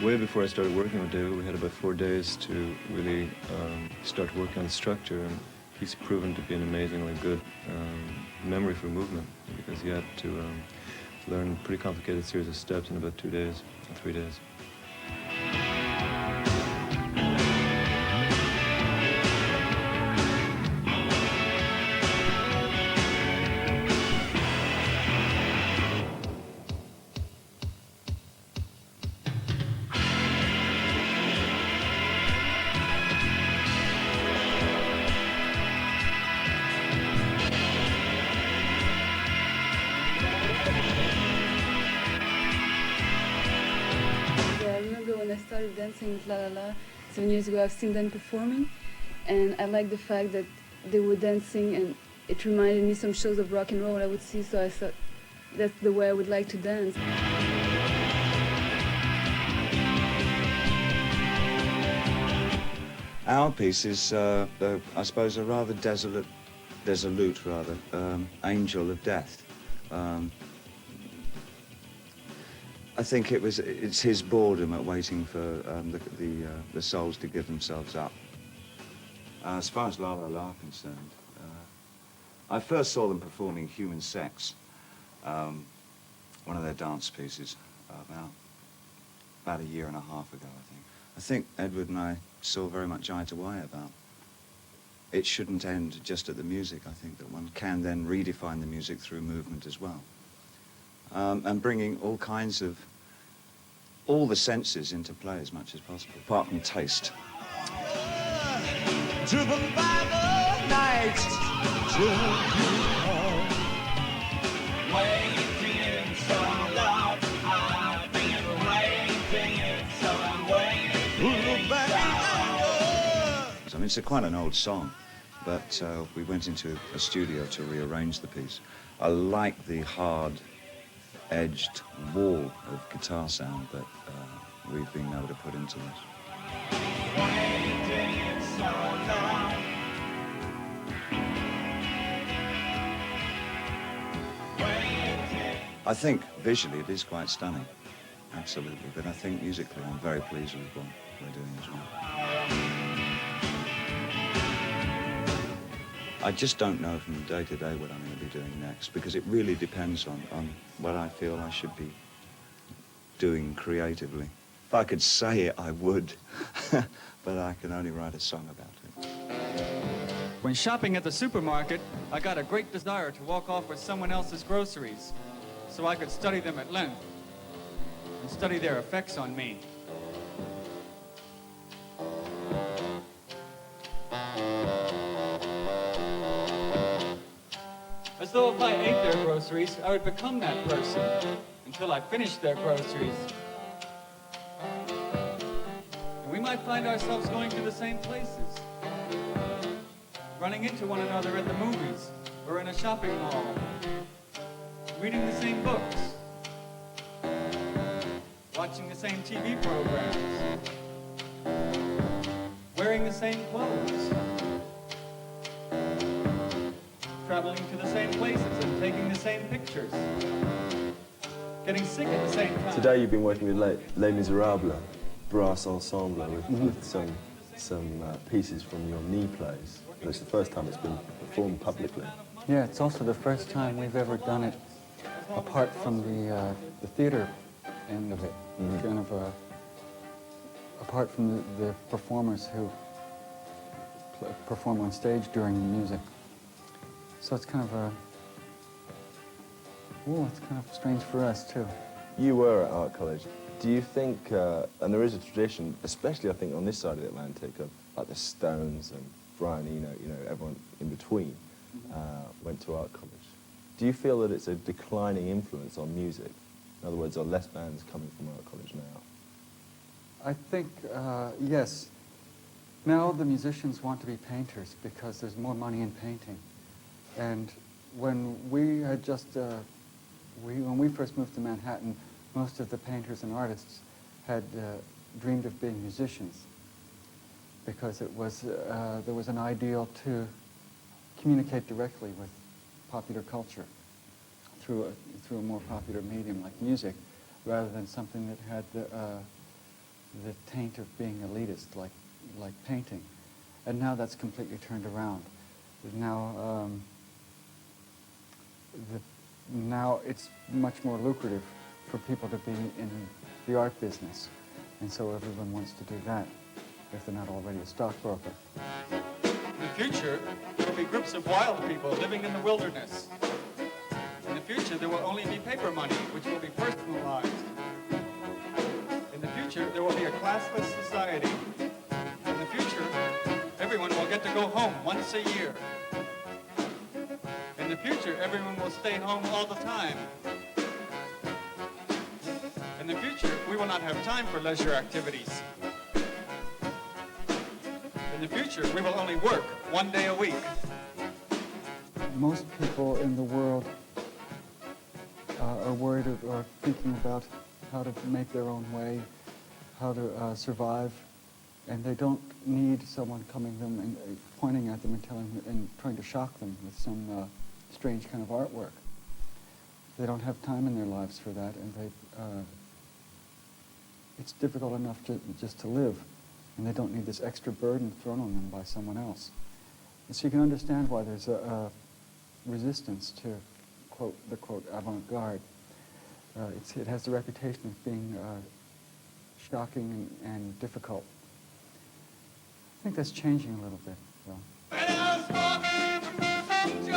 Way before I started working with David, we had about 4 days to really start working on the structure, and he's proven to be an amazingly good memory for movement, because he had to learn a pretty complicated series of steps in about 2 days or 3 days. When I started dancing with La La La 7 years ago, I've seen them performing, and I like the fact that they were dancing, and it reminded me some shows of rock and roll I would see, so I thought that's the way I would like to dance. Our piece is, I suppose, a rather desolate angel of death. I think it's his boredom at waiting for the souls to give themselves up. As far as La La La are concerned, I first saw them performing Human Sex, one of their dance pieces, about a year and a half ago, I think. I think Edward and I saw very much eye to eye about it shouldn't end just at the music. I think that one can then redefine the music through movement as well. And bringing all the senses into play as much as possible, apart from taste. Driven by the night, waiting so long, I've been waiting so I mean, it's quite an old song, but we went into a studio to rearrange the piece. I like the hard-edged wall of guitar sound that we've been able to put into this. I think visually it is quite stunning, absolutely, but I think musically I'm very pleased with what we're doing as well. I just don't know from day to day what I'm going to be doing next, because it really depends on what I feel I should be doing creatively. If I could say it, I would, but I can only write a song about it. When shopping at the supermarket, I got a great desire to walk off with someone else's groceries so I could study them at length and study their effects on me. As though if I ate their groceries, I would become that person until I finished their groceries. And we might find ourselves going to the same places, running into one another at the movies or in a shopping mall, reading the same books, watching the same TV programs, wearing the same clothes, traveling to the same places and taking the same pictures, getting sick at the same time. Today you've been working with Les Miserables brass ensemble with some pieces from your knee plays. And it's the first time it's been performed publicly. Yeah, it's also the first time we've ever done it apart from the theater end of it, kind of apart from the performers who perform on stage during the music. So it's kind of it's kind of strange for us too. You were at art college. Do you think, and there is a tradition, especially I think on this side of the Atlantic, of like the Stones and Brian Eno, everyone in between went to art college. Do you feel that it's a declining influence on music? In other words, are less bands coming from art college now? I think, yes. Now the musicians want to be painters because there's more money in painting. And when we had when we first moved to Manhattan, most of the painters and artists had dreamed of being musicians because it was, there was an ideal to communicate directly with popular culture through a more popular medium like music, rather than something that had the taint of being elitist, like painting. And now that's completely turned around. Now, now it's much more lucrative for people to be in the art business. And so everyone wants to do that, if they're not already a stockbroker. In the future, there will be groups of wild people living in the wilderness. In the future, there will only be paper money, which will be personalized. In the future, there will be a classless society. In the future, everyone will get to go home once a year. In the future, everyone will stay home all the time. In the future, we will not have time for leisure activities. In the future, we will only work 1 day a week. Most people in the world are worried or thinking about how to make their own way, how to survive, and they don't need someone coming them and pointing at them and telling them and trying to shock them with some strange kind of artwork. They don't have time in their lives for that, and it's difficult enough just to live, and they don't need this extra burden thrown on them by someone else. And so you can understand why there's a resistance to the quote avant-garde. It has the reputation of being shocking and difficult. I think that's changing a little bit, though. Jesus loves you the best, and you